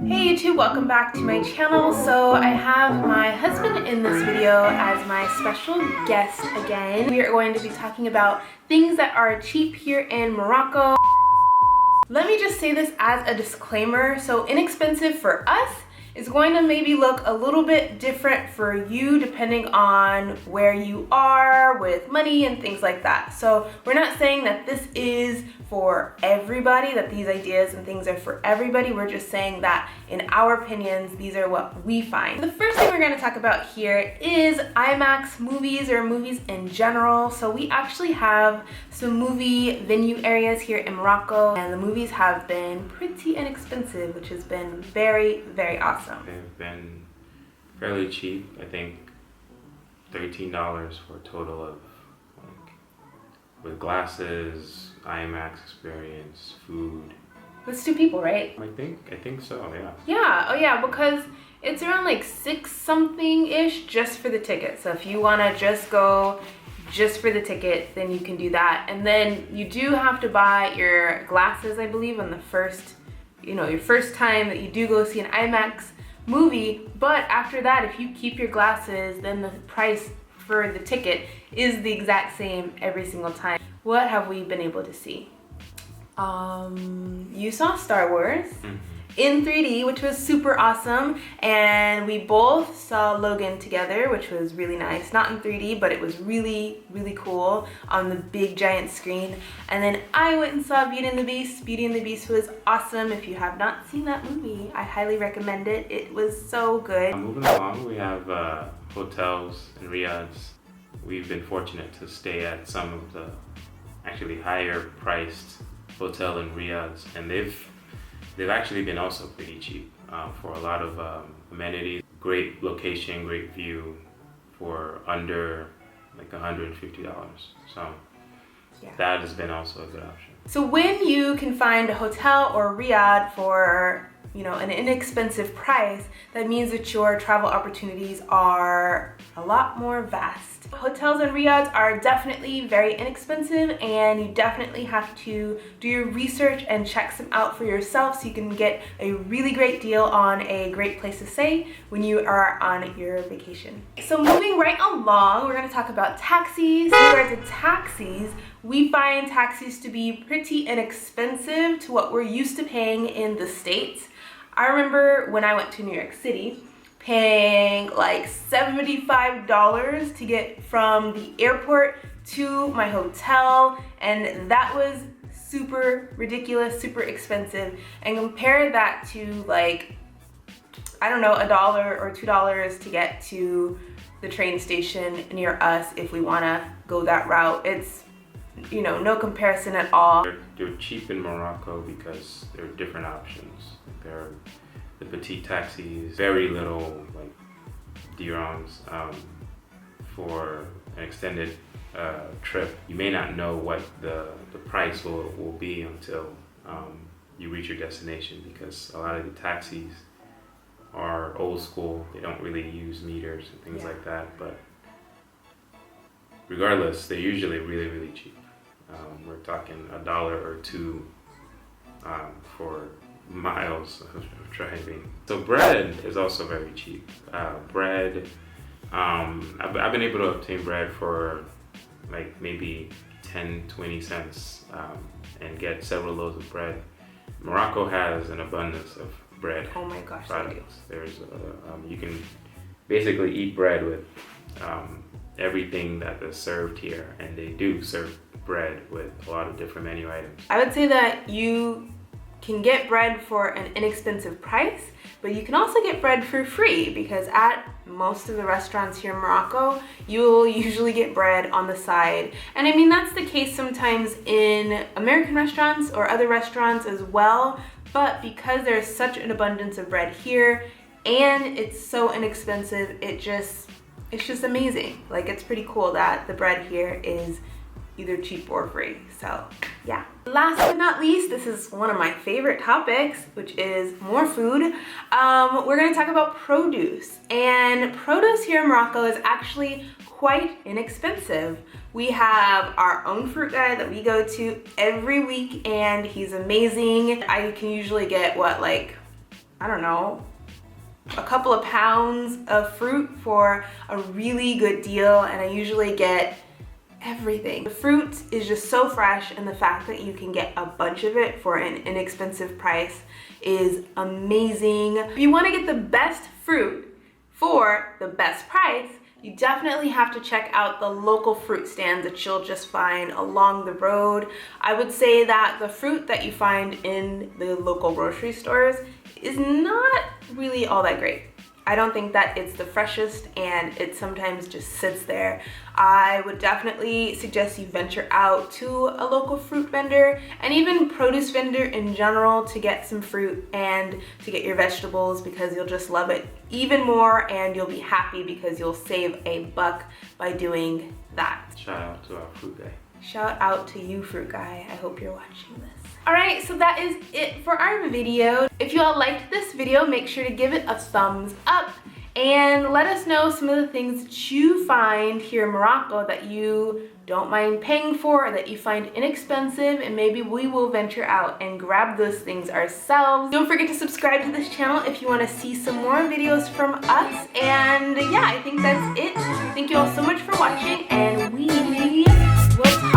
Hey YouTube, welcome back to my channel. So I have my husband in this video as my special guest again. We are going to be talking about things that are cheap here in Morocco. Let me just say this as a disclaimer. So inexpensive for us is going to maybe look a little bit different for you depending on where you are with money and things like that. So we're not saying that this is for everybody, that these ideas and things are for everybody. We're just saying that in our opinions, these are what we find. The first thing we're going to talk about here is IMAX movies or movies in general. So we actually have some movie venue areas here in Morocco, and the movies have been pretty inexpensive, which has been very, very awesome. They've been fairly cheap. I think $13 for a total of, like, with glasses, IMAX experience, food. That's 2 people, right? I think so, yeah. Yeah, oh yeah, because it's around like 6 something-ish just for the ticket. So if you wanna just go just for the ticket, then you can do that. And then you do have to buy your glasses, I believe, on the first, your first time that you do go see an IMAX movie. But after that, if you keep your glasses, then the price for the ticket is the exact same every single time. What have we been able to see? You saw Star Wars in 3D, which was super awesome, and we both saw Logan together, which was really nice. Not in 3D, but it was really, really cool on the big giant screen. And then I went and saw Beauty and the Beast. Beauty and the Beast was awesome. If you have not seen that movie, I highly recommend it. It was so good. Moving along, we have hotels in Riyadh. We've been fortunate to stay at some of the actually higher priced hotel in Riyadh, and they've actually been also pretty cheap for a lot of amenities. Great location, great view for under like $150. So yeah, that has been also a good option. So when you can find a hotel or riad for an inexpensive price, that means that your travel opportunities are a lot more vast. Hotels and riads are definitely very inexpensive, and you definitely have to do your research and check them out for yourself so you can get a really great deal on a great place to stay when you are on your vacation. So moving right along, we're going to talk about taxis. In regard to taxis, we find taxis to be pretty inexpensive to what we're used to paying in the States. I remember when I went to New York City, paying like $75 to get from the airport to my hotel, and that was super ridiculous, super expensive. And compare that to like, I don't know, $1 or $2 to get to the train station near us if we want to go that route. It's no comparison at all. They're cheap in Morocco because there are different options. There are the petite taxis, very little like dirhams for an extended trip. You may not know what the price will be until you reach your destination, because a lot of the taxis are old school. They don't really use meters and things like that, but regardless, they're usually really, really cheap. We're talking $1 or $2 for miles of driving. So bread is also very cheap. I've been able to obtain bread for like maybe 10-20 cents and get several loaves of bread. Morocco has an abundance of bread. Oh my gosh, products. There's you can basically eat bread with everything that is served here, and they do serve bread with a lot of different menu items. I would say that you can get bread for an inexpensive price, but you can also get bread for free, because at most of the restaurants here in Morocco, you'll usually get bread on the side. And I mean, that's the case sometimes in American restaurants or other restaurants as well, but because there's such an abundance of bread here and it's so inexpensive, it's just amazing. Like, it's pretty cool that the bread here is either cheap or free. So yeah. Last but not least, this is one of my favorite topics, which is more food. We're going to talk about produce. And produce here in Morocco is actually quite inexpensive. We have our own fruit guy that we go to every week, and he's amazing. I can usually get like I don't know, a couple of pounds of fruit for a really good deal, and I usually get everything. The fruit is just so fresh, and the fact that you can get a bunch of it for an inexpensive price is amazing. If you want to get the best fruit for the best price, you definitely have to check out the local fruit stands that you'll just find along the road. I would say that the fruit that you find in the local grocery stores is not really all that great. I don't think that it's the freshest, and it sometimes just sits there. I would definitely suggest you venture out to a local fruit vendor and even produce vendor in general to get some fruit and to get your vegetables, because you'll just love it even more and you'll be happy because you'll save a buck by doing that. Shout out to our fruit guy. Shout out to you, fruit guy. I hope you're watching this. Alright, so that is it for our video. If you all liked this video, make sure to give it a thumbs up and let us know some of the things that you find here in Morocco that you don't mind paying for or that you find inexpensive, and maybe we will venture out and grab those things ourselves. Don't forget to subscribe to this channel if you want to see some more videos from us. And yeah, I think that's it. Thank you all so much for watching, and we will